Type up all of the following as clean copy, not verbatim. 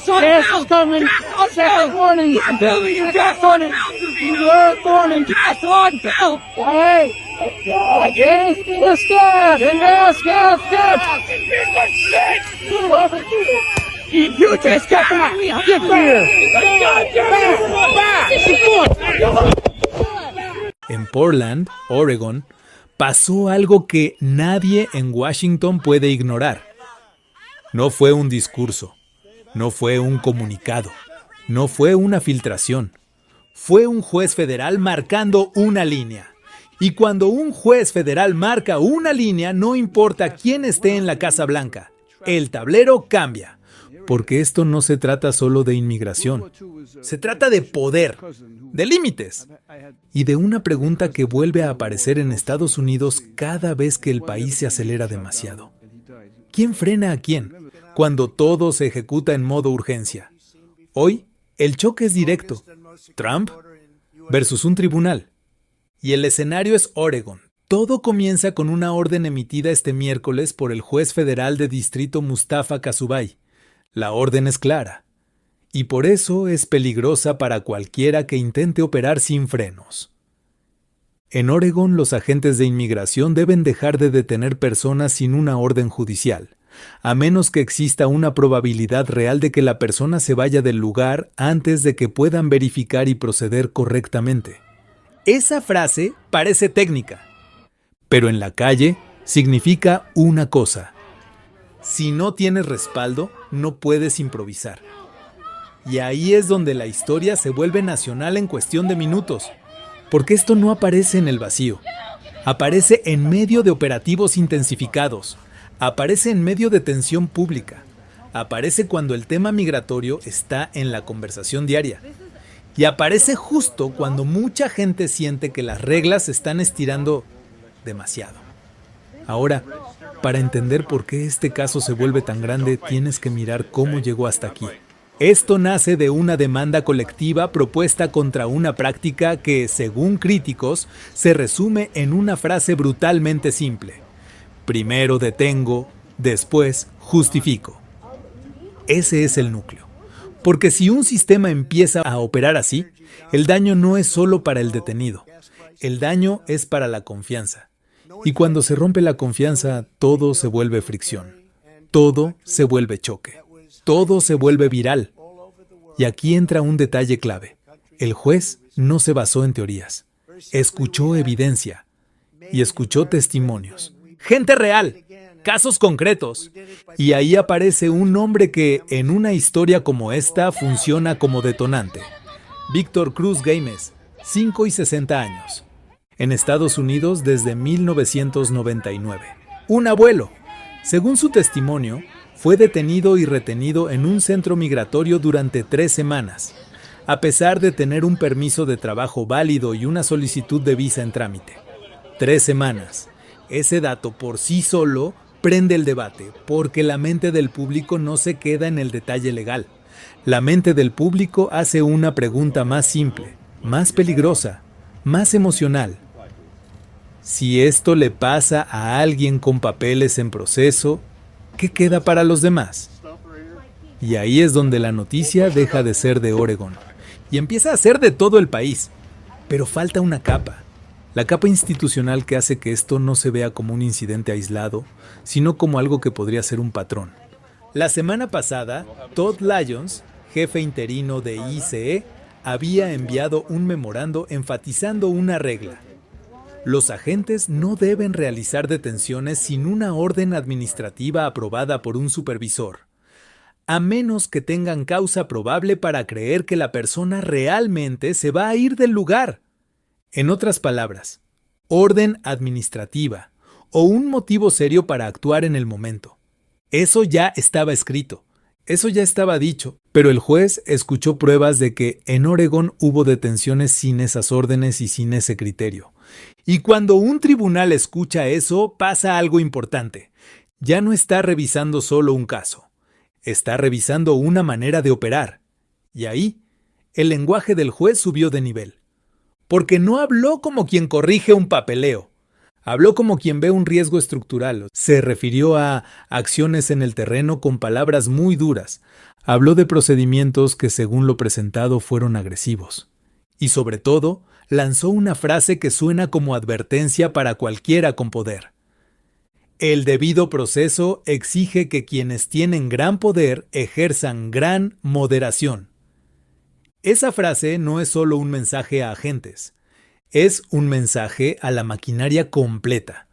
Gas is coming. Gas warning. Gas warning. Gas warning. Gas warning. Hey. Gas, gas, gas, gas. You just get back. Get back. En Portland, Oregon, pasó algo que nadie en Washington puede ignorar. No fue un discurso, no fue un comunicado, no fue una filtración. Fue un juez federal marcando una línea. Y cuando un juez federal marca una línea, no importa quién esté en la Casa Blanca, el tablero cambia. Porque esto no se trata solo de inmigración. Se trata de poder, de límites y de una pregunta que vuelve a aparecer en Estados Unidos cada vez que el país se acelera demasiado. ¿Quién frena a quién cuando todo se ejecuta en modo urgencia? Hoy, el choque es directo. Trump versus un tribunal. Y el escenario es Oregon. Todo comienza con una orden emitida este miércoles por el juez federal de distrito Mustafa Kazubay. La orden es clara, y por eso es peligrosa para cualquiera que intente operar sin frenos. En Oregon, los agentes de inmigración deben dejar de detener personas sin una orden judicial, a menos que exista una probabilidad real de que la persona se vaya del lugar antes de que puedan verificar y proceder correctamente. Esa frase parece técnica, pero en la calle significa una cosa. Si no tienes respaldo, no puedes improvisar. Y ahí es donde la historia se vuelve nacional en cuestión de minutos. Porque esto no aparece en el vacío. Aparece en medio de operativos intensificados. Aparece en medio de tensión pública. Aparece cuando el tema migratorio está en la conversación diaria. Y aparece justo cuando mucha gente siente que las reglas se están estirando demasiado. Ahora, para entender por qué este caso se vuelve tan grande, tienes que mirar cómo llegó hasta aquí. Esto nace de una demanda colectiva propuesta contra una práctica que, según críticos, se resume en una frase brutalmente simple. Primero detengo, después justifico. Ese es el núcleo. Porque si un sistema empieza a operar así, el daño no es solo para el detenido. El daño es para la confianza. Y cuando se rompe la confianza, todo se vuelve fricción. Todo se vuelve choque. Todo se vuelve viral. Y aquí entra un detalle clave. El juez no se basó en teorías. Escuchó evidencia. Y escuchó testimonios. Gente real. Casos concretos. Y ahí aparece un nombre que, en una historia como esta, funciona como detonante. Víctor Cruz Games, 5 y 60 años. En Estados Unidos desde 1999. Un abuelo. Según su testimonio, fue detenido y retenido en un centro migratorio durante 3 semanas, a pesar de tener un permiso de trabajo válido y una solicitud de visa en trámite. 3 semanas. Ese dato por sí solo prende el debate, porque la mente del público no se queda en el detalle legal. La mente del público hace una pregunta más simple, más peligrosa, más emocional. Si esto le pasa a alguien con papeles en proceso, ¿qué queda para los demás? Y ahí es donde la noticia deja de ser de Oregon y empieza a ser de todo el país. Pero falta una capa, la capa institucional que hace que esto no se vea como un incidente aislado, sino como algo que podría ser un patrón. La semana pasada, Todd Lyons, jefe interino de ICE, había enviado un memorando enfatizando una regla. Los agentes no deben realizar detenciones sin una orden administrativa aprobada por un supervisor, a menos que tengan causa probable para creer que la persona realmente se va a ir del lugar. En otras palabras, orden administrativa o un motivo serio para actuar en el momento. Eso ya estaba escrito, eso ya estaba dicho, pero el juez escuchó pruebas de que en Oregón hubo detenciones sin esas órdenes y sin ese criterio. Y cuando un tribunal escucha eso, pasa algo importante. Ya no está revisando solo un caso, está revisando una manera de operar. Y ahí, el lenguaje del juez subió de nivel. Porque no habló como quien corrige un papeleo. Habló como quien ve un riesgo estructural. Se refirió a acciones en el terreno con palabras muy duras. Habló de procedimientos que, según lo presentado, fueron agresivos. Y sobre todo, lanzó una frase que suena como advertencia para cualquiera con poder. El debido proceso exige que quienes tienen gran poder ejerzan gran moderación. Esa frase no es solo un mensaje a agentes, es un mensaje a la maquinaria completa,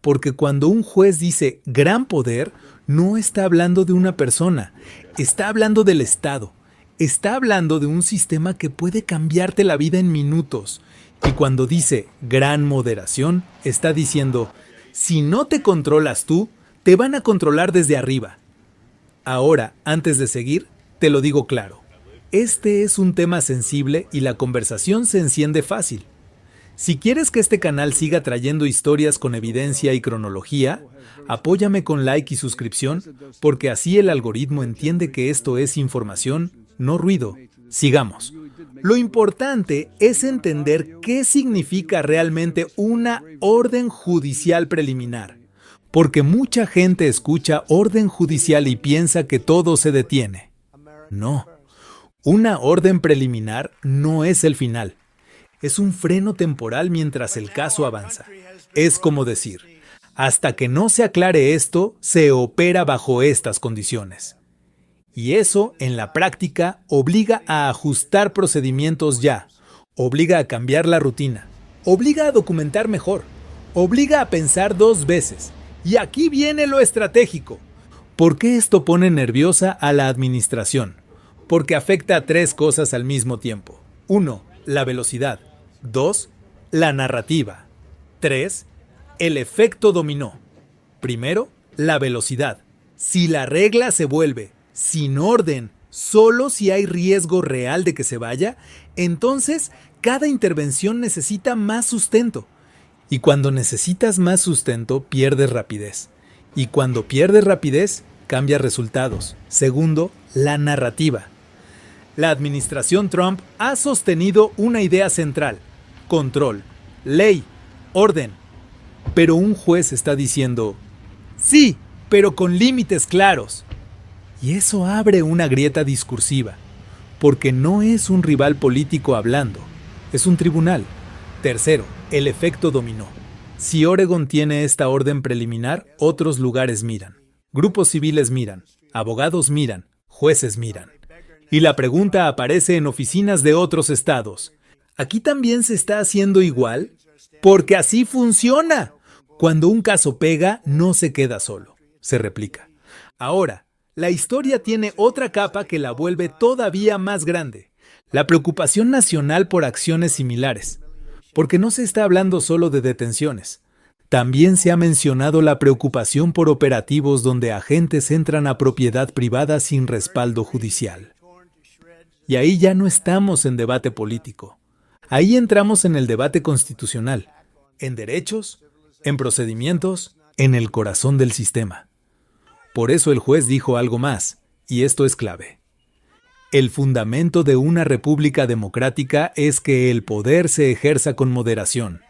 porque cuando un juez dice gran poder, no está hablando de una persona, está hablando del Estado, está hablando de un sistema que puede cambiarte la vida en minutos, y cuando dice gran moderación, está diciendo, si no te controlas tú, te van a controlar desde arriba. Ahora, antes de seguir, te lo digo claro. Este es un tema sensible y la conversación se enciende fácil. Si quieres que este canal siga trayendo historias con evidencia y cronología, apóyame con like y suscripción, porque así el algoritmo entiende que esto es información, no ruido. Sigamos. Lo importante es entender qué significa realmente una orden judicial preliminar, porque mucha gente escucha orden judicial y piensa que todo se detiene. No, una orden preliminar no es el final. Es un freno temporal mientras el caso avanza. Es como decir, hasta que no se aclare esto, se opera bajo estas condiciones. Y eso, en la práctica, obliga a ajustar procedimientos ya, obliga a cambiar la rutina, obliga a documentar mejor, obliga a pensar 2 veces. Y aquí viene lo estratégico. ¿Por qué esto pone nerviosa a la administración? Porque afecta a 3 cosas al mismo tiempo. 1. La velocidad. 2. La narrativa. 3. El efecto dominó. Primero, la velocidad. Si la regla se vuelve sin orden, solo si hay riesgo real de que se vaya, entonces cada intervención necesita más sustento. Y cuando necesitas más sustento, pierdes rapidez. Y cuando pierdes rapidez, cambias resultados. Segundo, la narrativa. La administración Trump ha sostenido una idea central: control, ley, orden. Pero un juez está diciendo, sí, pero con límites claros. Y eso abre una grieta discursiva, porque no es un rival político hablando, es un tribunal. Tercero, el efecto dominó. Si Oregon tiene esta orden preliminar, otros lugares miran. Grupos civiles miran, abogados miran, jueces miran. Y la pregunta aparece en oficinas de otros estados. ¿Aquí también se está haciendo igual? Porque así funciona. Cuando un caso pega, no se queda solo, se replica. Ahora, la historia tiene otra capa que la vuelve todavía más grande: la preocupación nacional por acciones similares. Porque no se está hablando solo de detenciones. También se ha mencionado la preocupación por operativos donde agentes entran a propiedad privada sin respaldo judicial. Y ahí ya no estamos en debate político. Ahí entramos en el debate constitucional, en derechos, en procedimientos, en el corazón del sistema. Por eso el juez dijo algo más, y esto es clave. El fundamento de una república democrática es que el poder se ejerza con moderación.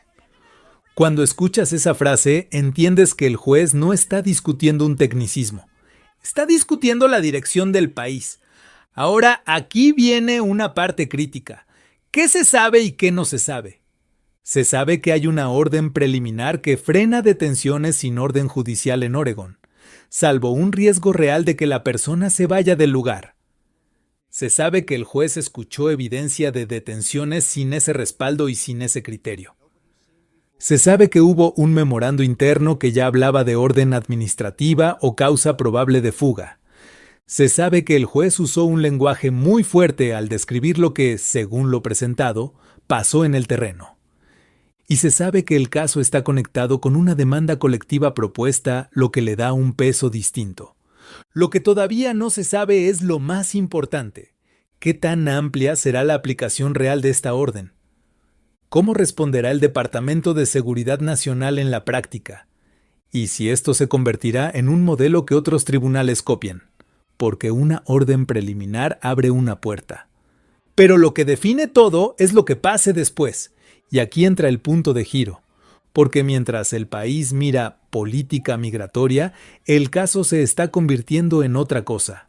Cuando escuchas esa frase, entiendes que el juez no está discutiendo un tecnicismo. Está discutiendo la dirección del país. Ahora, aquí viene una parte crítica. ¿Qué se sabe y qué no se sabe? Se sabe que hay una orden preliminar que frena detenciones sin orden judicial en Oregon, salvo un riesgo real de que la persona se vaya del lugar. Se sabe que el juez escuchó evidencia de detenciones sin ese respaldo y sin ese criterio. Se sabe que hubo un memorando interno que ya hablaba de orden administrativa o causa probable de fuga. Se sabe que el juez usó un lenguaje muy fuerte al describir lo que, según lo presentado, pasó en el terreno. Y se sabe que el caso está conectado con una demanda colectiva propuesta, lo que le da un peso distinto. Lo que todavía no se sabe es lo más importante: ¿qué tan amplia será la aplicación real de esta orden? ¿Cómo responderá el Departamento de Seguridad Nacional en la práctica? Y si esto se convertirá en un modelo que otros tribunales copien, porque una orden preliminar abre una puerta. Pero lo que define todo es lo que pase después. Y aquí entra el punto de giro, porque mientras el país mira política migratoria, el caso se está convirtiendo en otra cosa: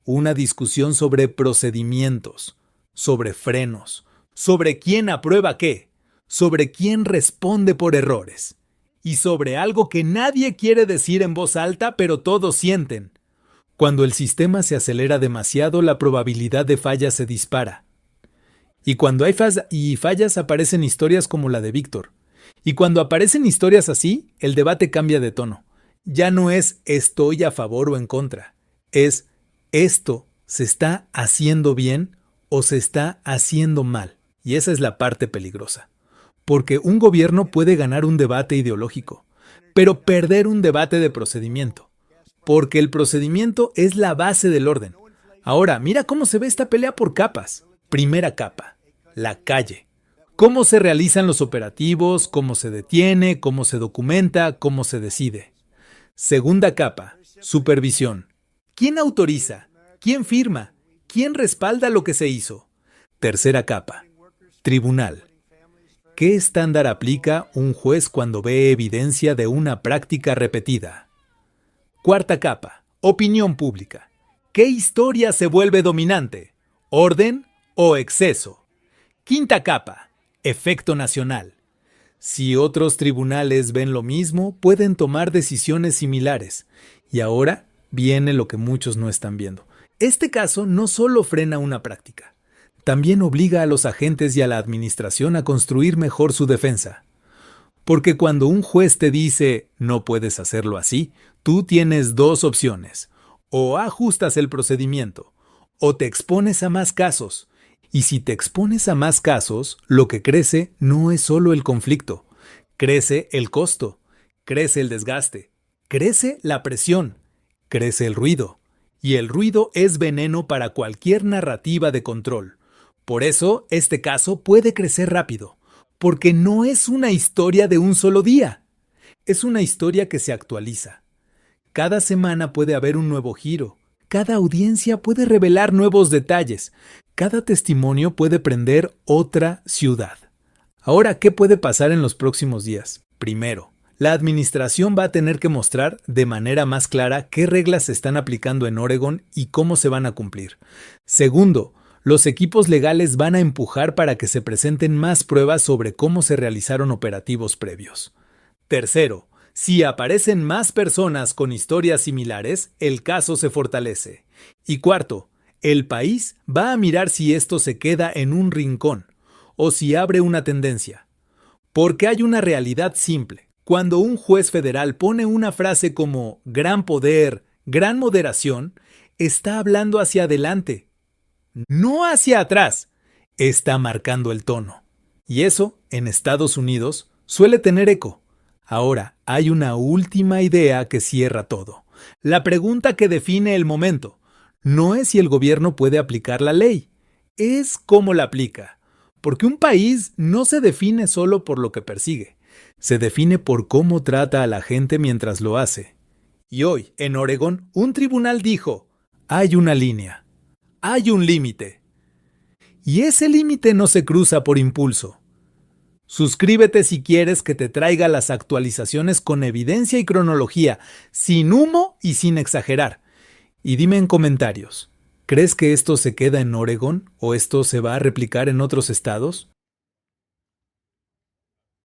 una discusión sobre procedimientos, sobre frenos, sobre quién aprueba qué, sobre quién responde por errores, y sobre algo que nadie quiere decir en voz alta, pero todos sienten. Cuando el sistema se acelera demasiado, la probabilidad de fallas se dispara. Y cuando hay fallas aparecen historias como la de Víctor. Y cuando aparecen historias así, el debate cambia de tono. Ya no es estoy a favor o en contra. Es esto se está haciendo bien o se está haciendo mal. Y esa es la parte peligrosa. Porque un gobierno puede ganar un debate ideológico, pero perder un debate de procedimiento. Porque el procedimiento es la base del orden. Ahora, mira cómo se ve esta pelea por capas. Primera capa, la calle. Cómo se realizan los operativos, cómo se detiene, cómo se documenta, cómo se decide. Segunda capa, supervisión. ¿Quién autoriza? ¿Quién firma? ¿Quién respalda lo que se hizo? Tercera capa, tribunal. ¿Qué estándar aplica un juez cuando ve evidencia de una práctica repetida? Cuarta capa, opinión pública. ¿Qué historia se vuelve dominante? ¿Orden o exceso? Quinta capa, efecto nacional. Si otros tribunales ven lo mismo, pueden tomar decisiones similares. Y ahora viene lo que muchos no están viendo. Este caso no solo frena una práctica, también obliga a los agentes y a la administración a construir mejor su defensa. Porque cuando un juez te dice, no puedes hacerlo así, tú tienes dos opciones. O ajustas el procedimiento, o te expones a más casos. Y si te expones a más casos, lo que crece no es solo el conflicto. Crece el costo, crece el desgaste, crece la presión, crece el ruido. Y el ruido es veneno para cualquier narrativa de control. Por eso, este caso puede crecer rápido, porque no es una historia de un solo día. Es una historia que se actualiza. Cada semana puede haber un nuevo giro. Cada audiencia puede revelar nuevos detalles. Cada testimonio puede prender otra ciudad. Ahora, ¿qué puede pasar en los próximos días? Primero, la administración va a tener que mostrar de manera más clara qué reglas se están aplicando en Oregón y cómo se van a cumplir. Segundo, los equipos legales van a empujar para que se presenten más pruebas sobre cómo se realizaron operativos previos. Tercero, si aparecen más personas con historias similares, el caso se fortalece. Y cuarto, el país va a mirar si esto se queda en un rincón o si abre una tendencia. Porque hay una realidad simple. Cuando un juez federal pone una frase como gran poder, gran moderación, está hablando hacia adelante. No hacia atrás, está marcando el tono. Y eso, en Estados Unidos, suele tener eco. Ahora, hay una última idea que cierra todo. La pregunta que define el momento no es si el gobierno puede aplicar la ley, es cómo la aplica. Porque un país no se define solo por lo que persigue, se define por cómo trata a la gente mientras lo hace. Y hoy, en Oregón, un tribunal dijo, hay una línea. Hay un límite. Y ese límite no se cruza por impulso. Suscríbete si quieres que te traiga las actualizaciones con evidencia y cronología, sin humo y sin exagerar. Y dime en comentarios, ¿crees que esto se queda en Oregón o esto se va a replicar en otros estados?